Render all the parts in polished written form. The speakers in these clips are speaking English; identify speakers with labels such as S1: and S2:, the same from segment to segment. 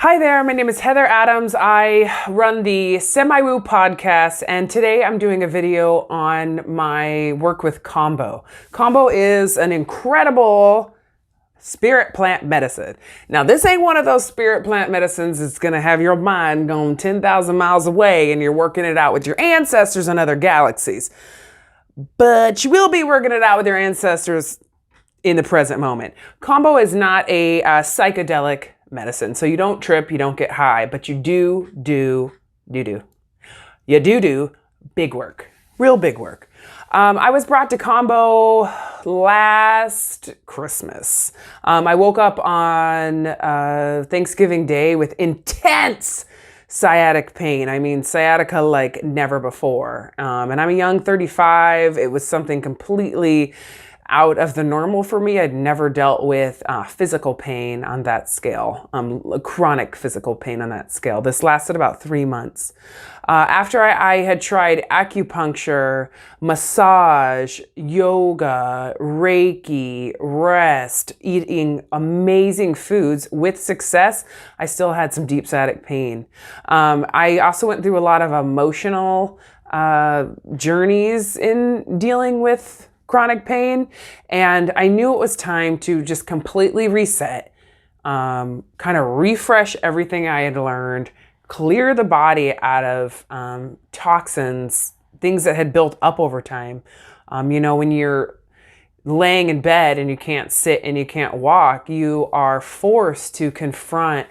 S1: Hi there, my name is Heather Adams. I run the Semi-Woo podcast, and today I'm doing a video on my work with Kambo. Kambo is an incredible spirit plant medicine. Now, this ain't one of those spirit plant medicines that's gonna have your mind going 10,000 miles away and you're working it out with your ancestors in other galaxies. But you will be working it out with your ancestors in the present moment. Kambo is not a psychedelic medicine. So you don't trip, you don't get high, but you do big work, real big work. I was brought to Kambo last Christmas. I woke up on Thanksgiving Day with intense sciatic pain. I mean, sciatica like never before. And I'm a young 35. It was something completely out of the normal for me. I'd never dealt with physical pain on that scale, chronic physical pain on that scale. This lasted about 3 months. After I had tried acupuncture, massage, yoga, Reiki, rest, eating amazing foods with success, I still had some deep sciatic pain. I also went through a lot of emotional journeys in dealing with chronic pain, and I knew it was time to just completely reset, kind of refresh everything I had learned, clear the body out of toxins, things that had built up over time. When you're laying in bed and you can't sit and you can't walk, you are forced to confront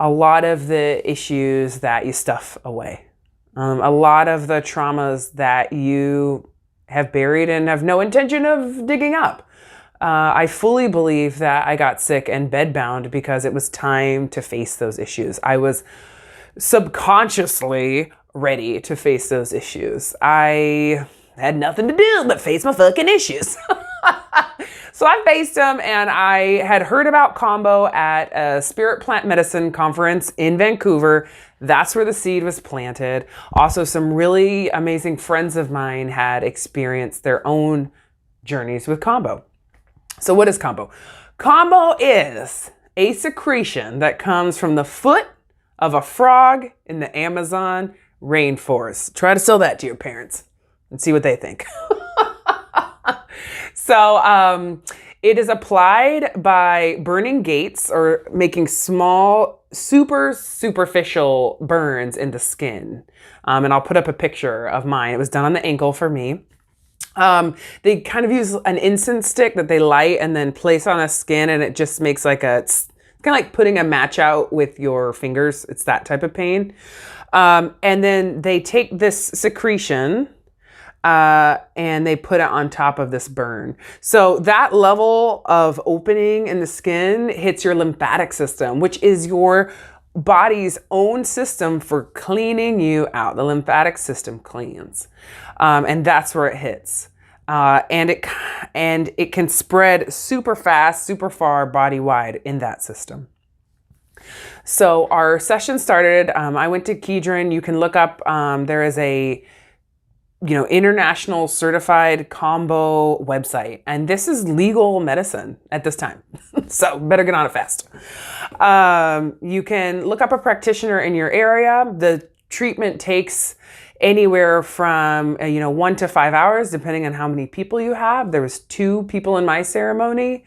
S1: a lot of the issues that you stuff away, a lot of the traumas that you have buried and have no intention of digging up. I fully believe that I got sick and bedbound because it was time to face those issues. I was subconsciously ready to face those issues. I had nothing to do but face my fucking issues. So I faced them, and I had heard about Kambo at a spirit plant medicine conference in Vancouver. That's where the seed was planted. Also, some really amazing friends of mine had experienced their own journeys with Kambo. So what is Kambo? Kambo is a secretion that comes from the foot of a frog in the Amazon rainforest. Try to sell that to your parents and see what they think. So it is applied by burning gates or making small, super superficial burns in the skin. And I'll put up a picture of mine. It was done on the ankle for me. They kind of use an incense stick that they light and then place on a skin, and it just makes it's kind of like putting a match out with your fingers. It's that type of pain. And then they take this secretion and they put it on top of this burn. So that level of opening in the skin hits your lymphatic system, which is your body's own system for cleaning you out. The lymphatic system cleans. And that's where it hits. And it can spread super fast, super far, body wide in that system. So our session started. I went to Kedron. You can look up, there is a international certified Kambo website. And this is legal medicine at this time. So better get on it fast. You can look up a practitioner in your area. The treatment takes anywhere from 1 to 5 hours, depending on how many people you have. There was 2 people in my ceremony.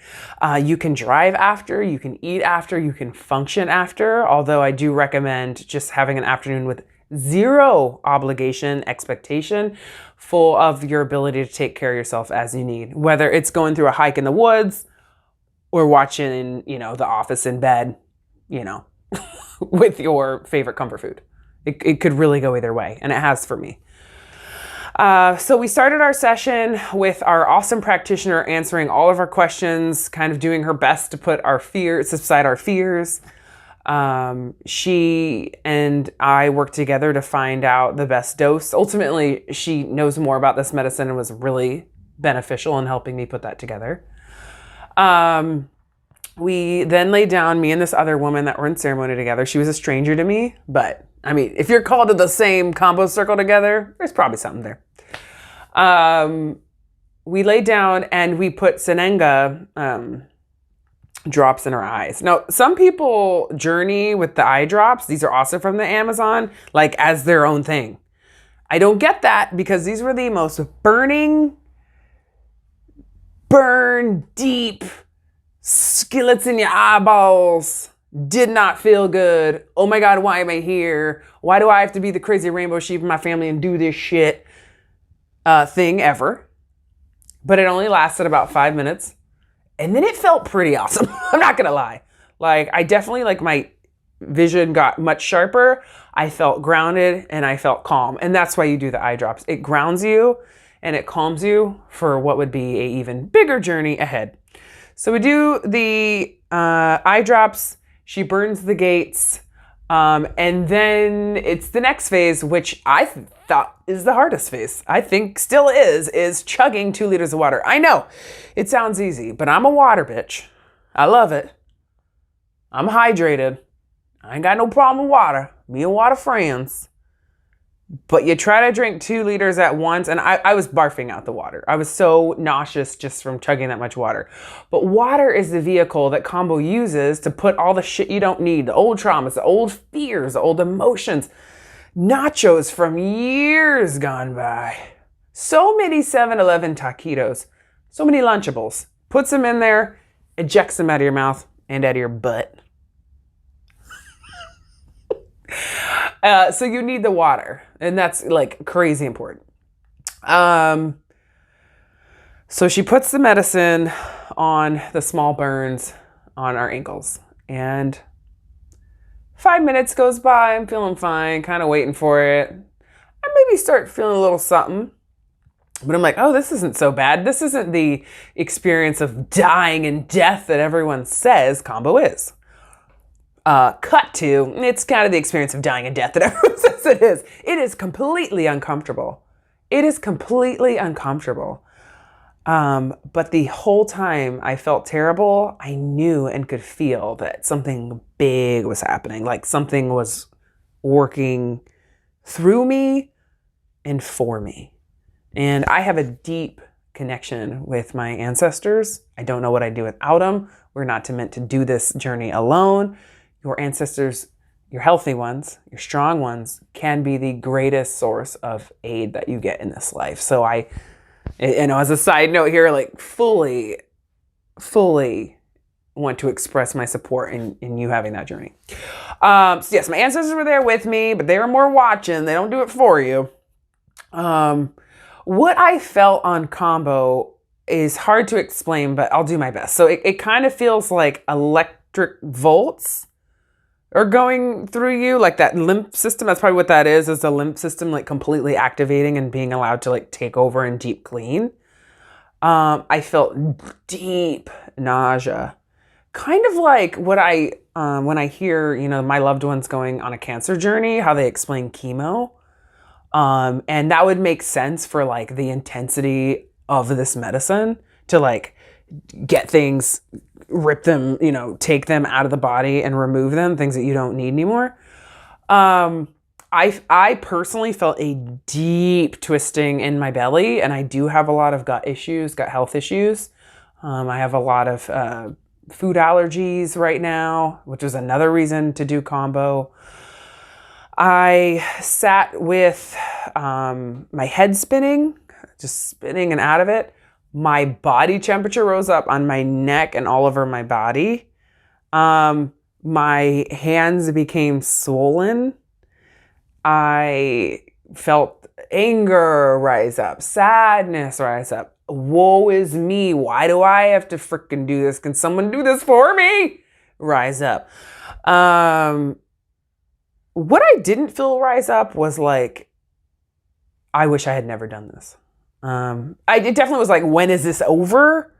S1: You can drive after, you can eat after, you can function after. Although I do recommend just having an afternoon with zero obligation, expectation, full of your ability to take care of yourself as you need. Whether it's going through a hike in the woods or watching, The Office in bed, with your favorite comfort food. It could really go either way, and it has for me. So we started our session with our awesome practitioner answering all of our questions, kind of doing her best to subside our fears. She and I worked together to find out the best dose. Ultimately, she knows more about this medicine and was really beneficial in helping me put that together. We then laid down, me and this other woman that were in ceremony together. She was a stranger to me, but I mean, if you're called to the same Kambo circle together, there's probably something there. We laid down and we put Senenga, drops in her eyes. Now, some people journey with the eye drops. These are also from the Amazon, like as their own thing. I don't get that because these were the most burn deep skillets in your eyeballs. Did not feel good. Oh my God, why am I here? Why do I have to be the crazy rainbow sheep in my family and do this shit thing ever? But it only lasted about 5 minutes. And then it felt pretty awesome. I'm not gonna lie. Like, I definitely, like, my vision got much sharper. I felt grounded and I felt calm. And that's why you do the eye drops. It grounds you and it calms you for what would be an even bigger journey ahead. So we do the eye drops. She burns the gates. And then it's the next phase, which I thought is the hardest phase. I think still is chugging 2 liters of water. I know it sounds easy, but I'm a water bitch. I love it. I'm hydrated. I ain't got no problem with water. Me and water friends. But you try to drink 2 liters at once, and I was barfing out the water. I was so nauseous just from chugging that much water. But water is the vehicle that Kambo uses to put all the shit you don't need, the old traumas, the old fears, the old emotions, nachos from years gone by. So many 7-Eleven taquitos, so many Lunchables. Puts them in there, ejects them out of your mouth and out of your butt. So you need the water, and that's like crazy important. So she puts the medicine on the small burns on our ankles, and 5 minutes goes by. I'm feeling fine, kind of waiting for it. I maybe start feeling a little something, but I'm like, oh, this isn't so bad. This isn't the experience of dying and death that everyone says Kambo is. Cut to, it's kind of the experience of dying and death that everyone says it is. It is completely uncomfortable. It is completely uncomfortable. But the whole time I felt terrible, I knew and could feel that something big was happening. Like something was working through me and for me. And I have a deep connection with my ancestors. I don't know what I'd do without them. We're not meant to do this journey alone. Your ancestors, your healthy ones, your strong ones, can be the greatest source of aid that you get in this life. So I, as a side note here, like fully want to express my support in you having that journey. So yes, my ancestors were there with me, but they were more watching. They don't do it for you. What I felt on Kambo is hard to explain, but I'll do my best. So it kind of feels like electric volts are going through you, like that lymph system. That's probably what that is the lymph system, like completely activating and being allowed to like take over and deep clean. I felt deep nausea, kind of like what when I hear, my loved ones going on a cancer journey, how they explain chemo. And that would make sense for like the intensity of this medicine to like get things, rip them, take them out of the body and remove them, things that you don't need anymore. I personally felt a deep twisting in my belly, and I do have a lot of gut health issues. I have a lot of food allergies right now, which is another reason to do Kambo. I sat with my head spinning, just spinning and out of it. My body temperature rose up on my neck and all over my body. My hands became swollen. I felt anger rise up, sadness rise up. Woe is me. Why do I have to freaking do this? Can someone do this for me? Rise up. What I didn't feel rise up was like, I wish I had never done this. It definitely was like, when is this over?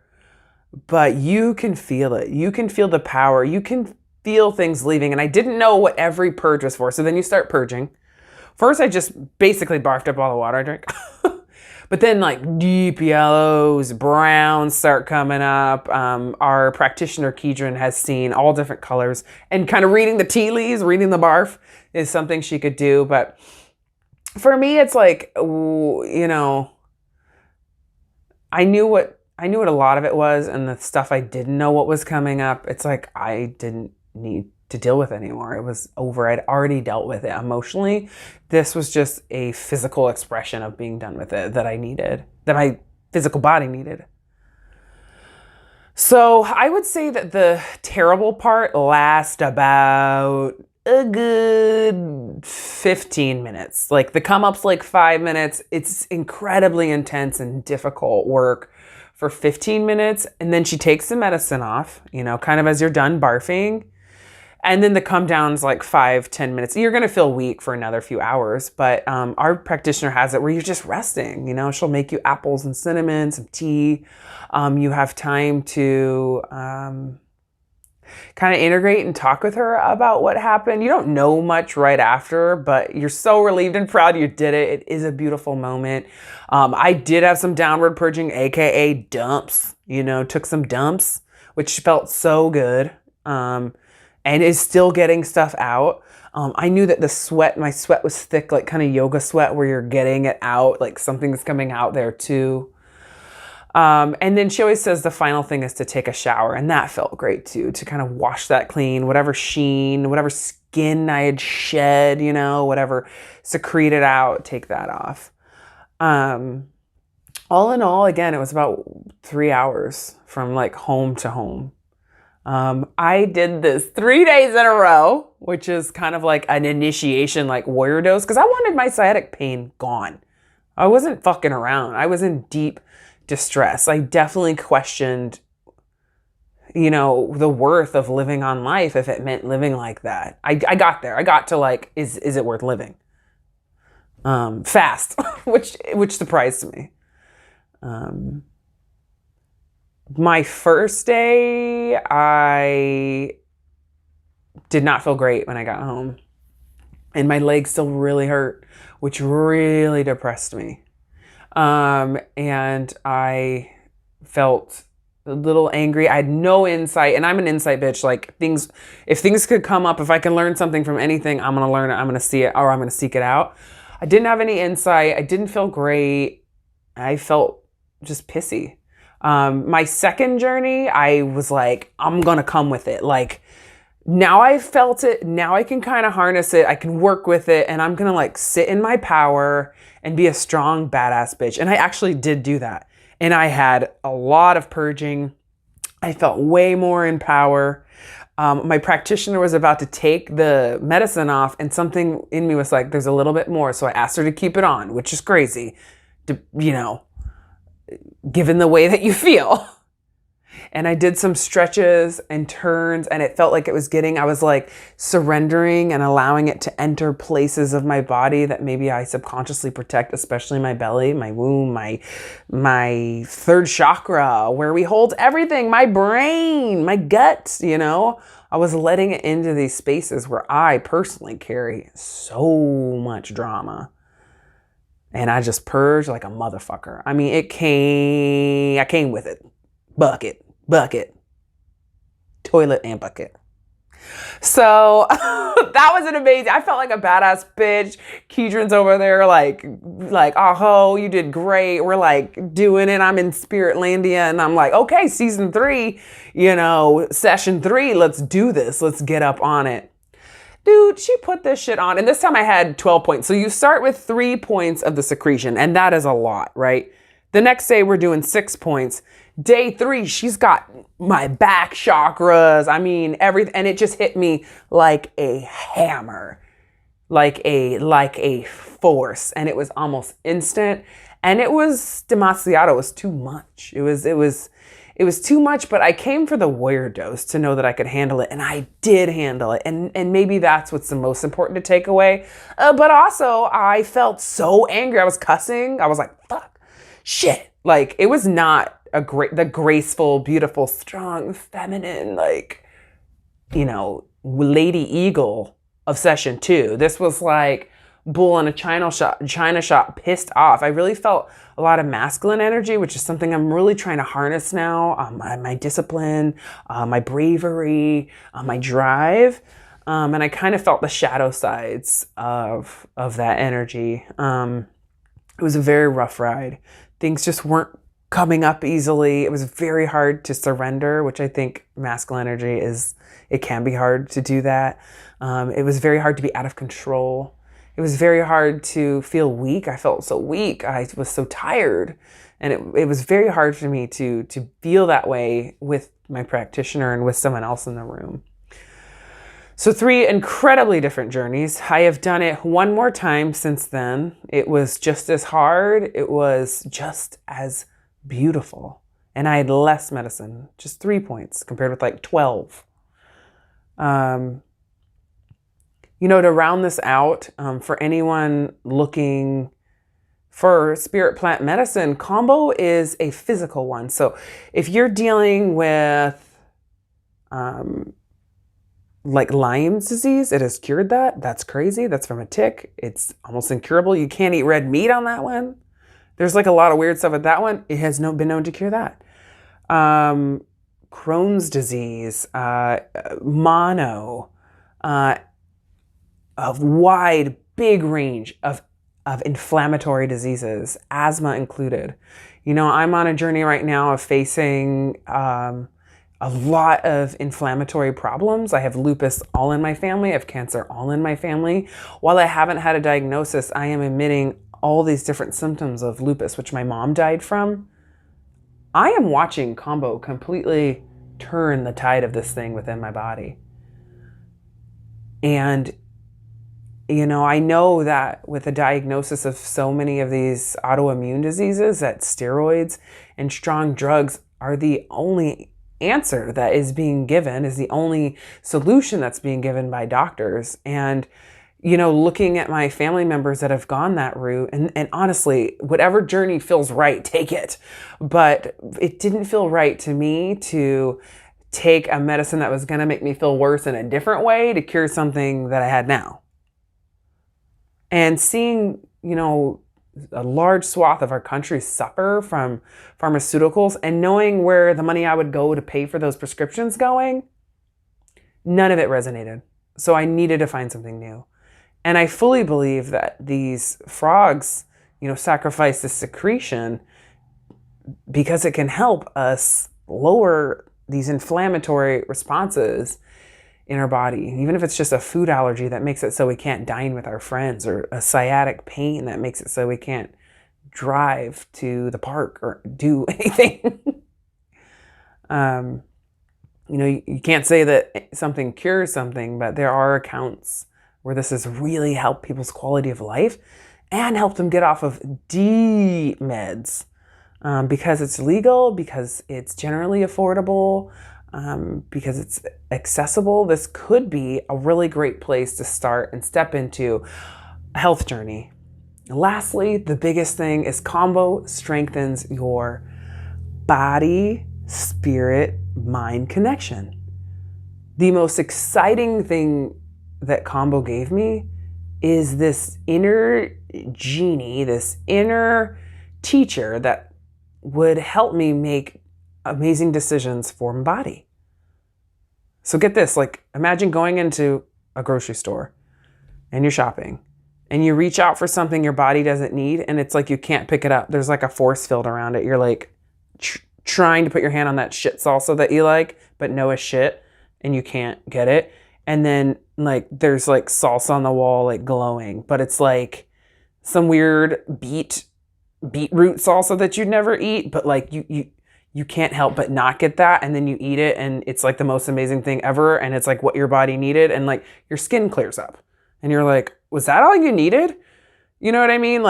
S1: But you can feel it. You can feel the power. You can feel things leaving. And I didn't know what every purge was for. So then you start purging. First, I just basically barfed up all the water I drank. But then like deep yellows, browns start coming up. Our practitioner, Keedron, has seen all different colors. And kind of reading the tea leaves, reading the barf is something she could do. But for me, it's like, I knew what I knew what a lot of it was, and the stuff I didn't know what was coming up, it's like I didn't need to deal with anymore. It was over. I'd already dealt with it emotionally. This was just a physical expression of being done with it that I needed, that my physical body needed. So I would say that the terrible part lasts about a good 15 minutes. Like the come up's like 5 minutes. It's incredibly intense and difficult work for 15 minutes. And then she takes the medicine off, kind of as you're done barfing. And then the come down's like 5-10 minutes. You're going to feel weak for another few hours, but our practitioner has it where you're just resting. She'll make you apples and cinnamon, some tea. You have time to kind of integrate and talk with her about what happened. You don't know much right after, but you're so relieved and proud you did it. It is a beautiful moment. I did have some downward purging, aka dumps. Took some dumps, which felt so good. And is still getting stuff out. I knew that my sweat was thick, like kind of yoga sweat where you're getting it out, like something's coming out there too. And then she always says the final thing is to take a shower. And that felt great too, to kind of wash that clean, whatever sheen, whatever skin I had shed, whatever secreted out, take that off. All in all, again, it was about 3 hours from like home to home. I did this 3 days in a row, which is kind of like an initiation, like warrior dose, because I wanted my sciatic pain gone. I wasn't fucking around. I was in deep distress. I definitely questioned, the worth of living on life if it meant living like that. I got there. I got to like, is it worth living? Fast, which surprised me. My first day, I did not feel great when I got home. And my legs still really hurt, which really depressed me. And I felt a little angry. I had no insight, and I'm an insight bitch. Like if things could come up, if I can learn something from anything, I'm going to learn it. I'm going to see it, or I'm going to seek it out. I didn't have any insight. I didn't feel great. I felt just pissy. My second journey, I was like, I'm going to come with it. Like now I felt it. Now I can kind of harness it. I can work with it, and I'm going to like sit in my power and be a strong, badass bitch. And I actually did do that. And I had a lot of purging. I felt way more in power. My practitioner was about to take the medicine off, and something in me was like, there's a little bit more. So I asked her to keep it on, which is crazy, given the way that you feel. And I did some stretches and turns, and it felt like I was like surrendering and allowing it to enter places of my body that maybe I subconsciously protect, especially my belly, my womb, my third chakra, where we hold everything, my brain, my gut, I was letting it into these spaces where I personally carry so much drama. And I just purged like a motherfucker. I mean, I came with it. Bucket, toilet and bucket. So that was an amazing, I felt like a badass bitch. Keedron's over there like, oh, you did great. We're like doing it. I'm in Spiritlandia, and I'm like, okay, season 3, session 3, let's do this. Let's get up on it. Dude, she put this shit on. And this time I had 12 points. So you start with 3 points of the secretion, and that is a lot, right? The next day we're doing 6 points. Day 3, she's got my back chakras. I mean, everything. And it just hit me like a hammer, like a force. And it was almost instant. And it was demasiado. It was too much. It was too much, but I came for the warrior dose to know that I could handle it. And I did handle it. And maybe that's what's the most important to take away. But also I felt so angry. I was cussing. I was like, fuck, shit. Like it was not the graceful, beautiful, strong, feminine, Lady Eagle of session 2. This was like bull in a china shop, pissed off. I really felt a lot of masculine energy, which is something I'm really trying to harness now. My discipline, my bravery, my drive. And I kind of felt the shadow sides of that energy. It was a very rough ride. Things just weren't coming up easily. It was very hard to surrender, which I think masculine energy it can be hard to do that. It was very hard to be out of control. It was very hard to feel weak. I felt so weak. I was so tired. And it was very hard for me to feel that way with my practitioner and with someone else in the room. So 3 incredibly different journeys. I have done it one more time since then. It was just as hard. It was just as beautiful. And I had less medicine, just 3 points compared with like 12. To round this out, for anyone looking for spirit plant medicine, Kambo is a physical one. So if you're dealing with like Lyme's disease, it has cured that. That's crazy. That's from a tick. It's almost incurable. You can't eat red meat on that one. There's like a lot of weird stuff with that one. It has been known to cure that. Crohn's disease, mono, a wide, big range of inflammatory diseases, asthma included. I'm on a journey right now of facing a lot of inflammatory problems. I have lupus all in my family. I have cancer all in my family. While I haven't had a diagnosis, I am emitting all these different symptoms of lupus, which my mom died from. I am watching Kambo completely turn the tide of this thing within my body. And, I know that with the diagnosis of so many of these autoimmune diseases, that steroids and strong drugs are the only answer that is being given, is the only solution that's being given by doctors. And, looking at my family members that have gone that route, and honestly, whatever journey feels right, take it. But it didn't feel right to me to take a medicine that was going to make me feel worse in a different way to cure something that I had now. And seeing, a large swath of our country suffer from pharmaceuticals, and knowing where the money I would go to pay for those prescriptions going, none of it resonated. So I needed to find something new. And I fully believe that these frogs, sacrifice the secretion because it can help us lower these inflammatory responses in our body. Even if it's just a food allergy that makes it so we can't dine with our friends, or a sciatic pain that makes it so we can't drive to the park or do anything. You can't say that something cures something, but there are accounts where this has really helped people's quality of life and helped them get off of D meds, because it's legal, because it's generally affordable, because it's accessible. This could be a really great place to start and step into a health journey. Lastly, the biggest thing is Kambo strengthens your body, spirit, mind connection. The most exciting thing that Kambo gave me is this inner genie, this inner teacher that would help me make amazing decisions for my body. So get this, imagine going into a grocery store and you're shopping and you reach out for something your body doesn't need, and it's like you can't pick it up. There's like a force field around it. You're trying to put your hand on that shit salsa that you like, but no is shit, and you can't get it. And then there's salsa on the wall glowing, but it's some weird beetroot salsa that you'd never eat, but you can't help but not get that, and then you eat it, and it's the most amazing thing ever, and it's what your body needed, and your skin clears up, and you're like, was that all you needed? You know what I mean?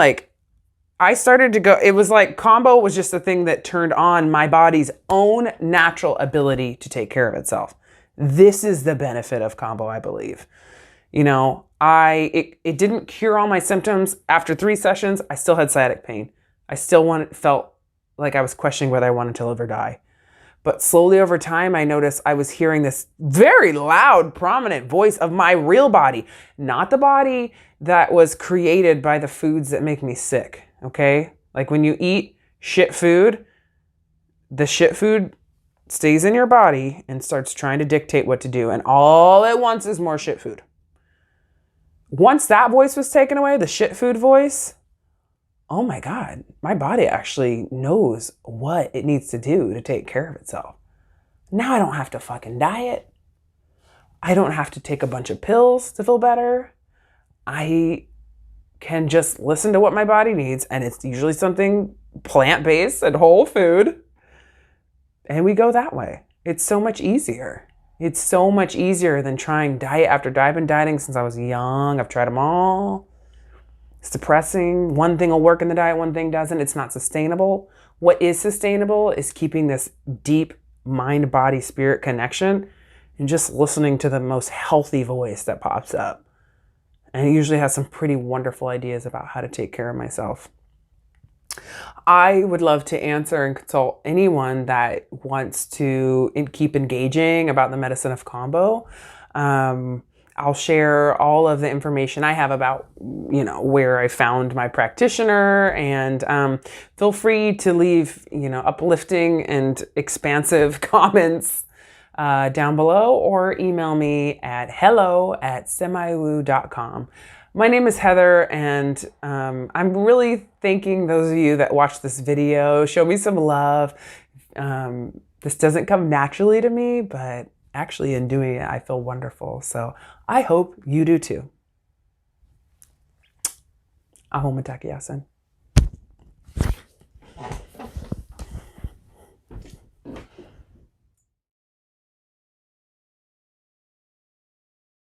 S1: I started to go, it was Kambo was just the thing that turned on my body's own natural ability to take care of itself. This is the benefit of Kambo, I believe. It didn't cure all my symptoms. After 3 sessions, I still had sciatic pain. I still felt like I was questioning whether I wanted to live or die. But slowly over time, I noticed I was hearing this very loud, prominent voice of my real body, not the body that was created by the foods that make me sick, okay? When you eat shit food, the shit food stays in your body and starts trying to dictate what to do, and all it wants is more shit food. Once that voice was taken away, the shit food voice, oh my God, my body actually knows what it needs to do to take care of itself. Now I don't have to fucking diet. I don't have to take a bunch of pills to feel better. I can just listen to what my body needs, and it's usually something plant-based and whole food. And we go that way. It's so much easier. It's so much easier than trying diet after diet. I've been dieting since I was young. I've tried them all. It's depressing. One thing will work in the diet, one thing doesn't. It's not sustainable. What is sustainable is keeping this deep mind, body, spirit connection and just listening to the most healthy voice that pops up. And it usually has some pretty wonderful ideas about how to take care of myself. I would love to answer and consult anyone that wants to keep engaging about the medicine of Kambo. I'll share all of the information I have about, where I found my practitioner, and feel free to leave, uplifting and expansive comments down below, or email me at hello@semiwoo.com. My name is Heather, and I'm really thanking those of you that watched this video. Show me some love. This doesn't come naturally to me, but actually in doing it, I feel wonderful. So I hope you do too. Aho matakiyasen.